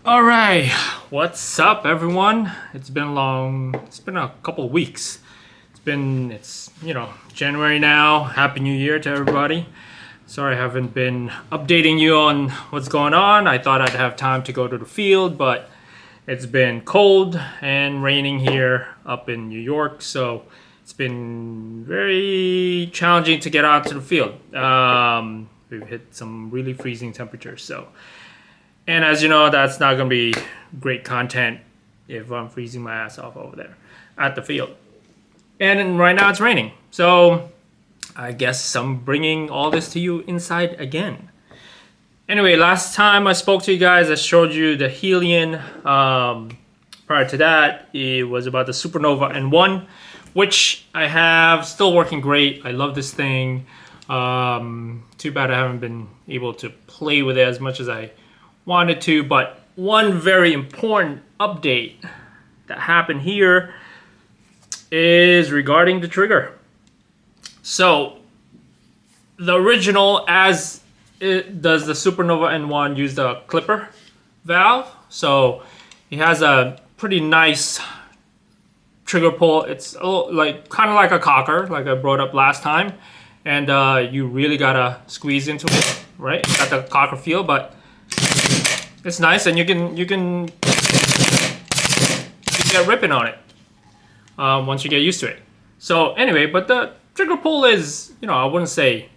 All right, what's up, everyone? It's been a couple of weeks. It's January now. Happy New Year to everybody. Sorry I haven't been updating you on what's going on. I thought I'd have time to go to the field, but it's been cold and raining here up in New York, so it's been very challenging to get out to the field. We've hit some really freezing temperatures, so. And as you know, that's not going to be great content if I'm freezing my ass off over there at the field. And right now it's raining. So I guess I'm bringing all this to you inside again. Anyway, last time I spoke to you guys, I showed you the Helion. Prior to that, it was about the SuperNova N1, which I have still working great. I love this thing. Too bad I haven't been able to play with it as much as I wanted to, but one very important update that happened here is regarding the trigger. So the original, as it does the SuperNova N1, use the clipper valve. So it has a pretty nice trigger pull. It's kind of like a cocker, like I brought up last time, and you really gotta squeeze into it, right? Got the cocker feel, but it's nice, and you can get ripping on it once you get used to it. So anyway, but the trigger pull is, I wouldn't say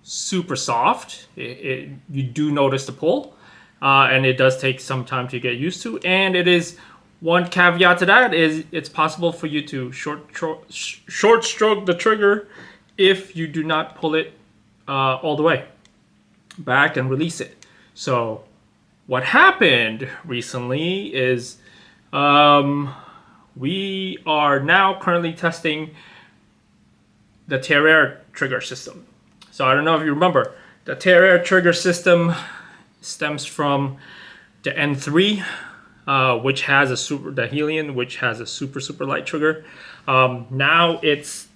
super soft. You do notice the pull, and it does take some time to get used to. And it is one caveat to that is it's possible for you to short stroke the trigger if you do not pull it all the way back and release it. So what happened recently is we are now currently testing the Terr-Air trigger system. So I don't know if you remember, the Terr-Air trigger system stems from the N3, which has the Helion, which has a super light trigger. Now it's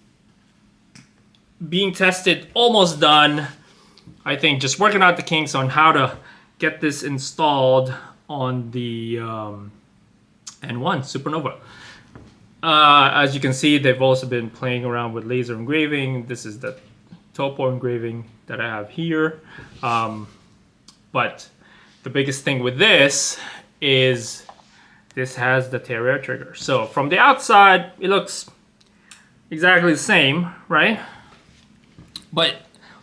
being tested, almost done. I think just working out the kinks on how to get this installed on the N1 SuperNova. As you can see, they've also been playing around with laser engraving. This is the topo engraving that I have here. But the biggest thing with this is this has the Terr-Air trigger. So from the outside, it looks exactly the same, right? But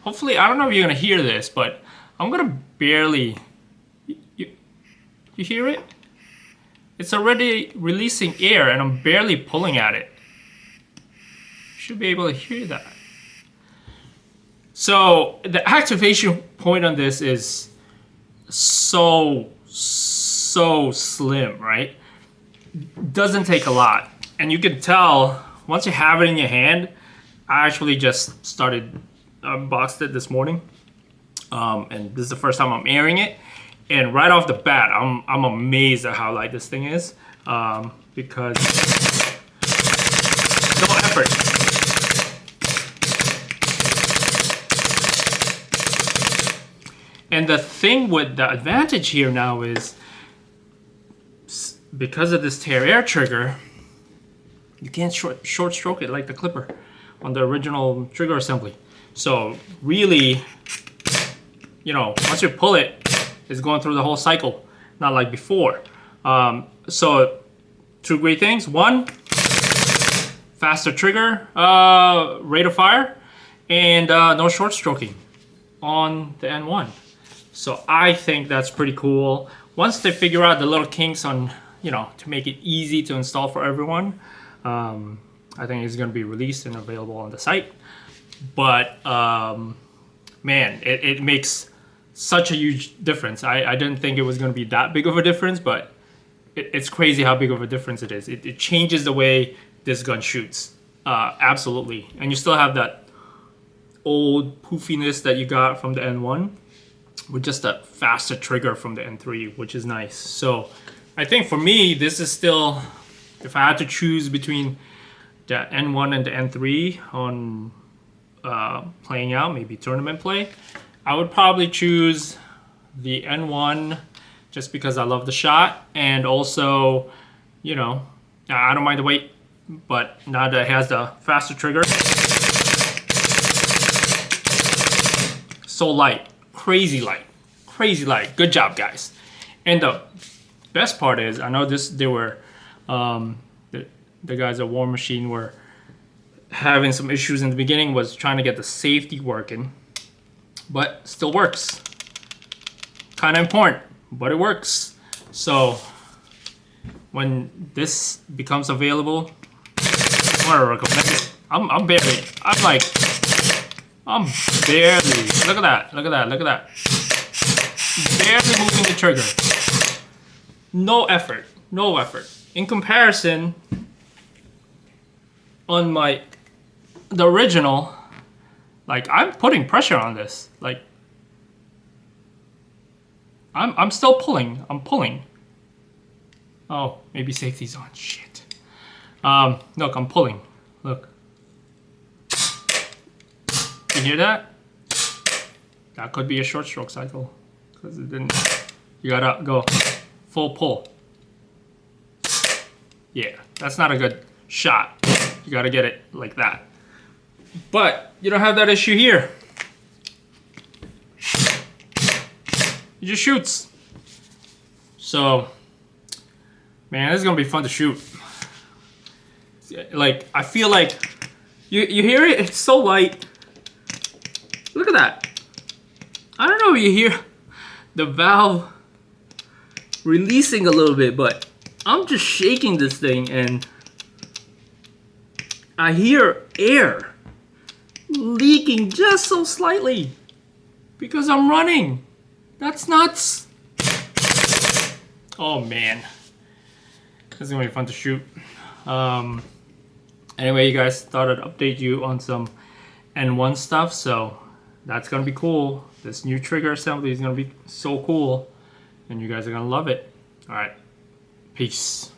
hopefully, I don't know if you're gonna hear this, but I'm gonna barely, you hear it? It's already releasing air and I'm barely pulling at it. You should be able to hear that. So the activation point on this is so slim, right? Doesn't take a lot. And you can tell, once you have it in your hand, I actually just started unboxed it this morning, and this is the first time I'm airing it, and right off the bat I'm amazed at how light this thing is, because no effort. And the thing with the advantage here now is because of this Terr-Air trigger, you can't short stroke it like the clipper on the original trigger assembly. So really, once you pull it, it's going through the whole cycle, not like before. So two great things. One, faster trigger rate of fire, and no short stroking on the N1. So I think that's pretty cool. Once they figure out the little kinks on, to make it easy to install for everyone, I think it's going to be released and available on the site. But man, it makes such a huge difference. I didn't think it was going to be that big of a difference, but it's crazy how big of a difference it is. It changes the way this gun shoots, absolutely. And you still have that old poofiness that you got from the N1 with just a faster trigger from the N3, which is nice. So I think for me, this is still, if I had to choose between the N1 and the N3 on playing out, maybe tournament play, I would probably choose the N1 just because I love the shot, and also, you know, I don't mind the weight, but now that it has the faster trigger, so light, crazy light, crazy light. Good job, guys. And the best part is, I know they were, the guys at War Machine were having some issues in the beginning, was trying to get the safety working, but still works. Kind of important, but it works. So when this becomes available, I want to recommend it. I'm barely, look at that, look at that, look at that. Barely moving the trigger. No effort, no effort. In comparison, on the original, like, I'm putting pressure on this. Like, I'm still pulling. I'm pulling. Oh, maybe safety's on. Shit. Look, I'm pulling. Look. You hear that? That could be a short stroke cycle, because it didn't. You gotta go full pull. Yeah, that's not a good shot. You gotta get it like that. But you don't have that issue here. It just shoots. So, man, this is gonna be fun to shoot. Like, I feel like you hear it. It's so light. Look at that. I don't know if you hear the valve releasing a little bit, but I'm just shaking this thing and I hear air leaking just so slightly because I'm running. That's nuts. Oh man, this is gonna be fun to shoot. Anyway, you guys, thought I'd update you on some N1 stuff, so that's gonna be cool. This new trigger assembly is gonna be so cool, and you guys are gonna love it. All right, peace.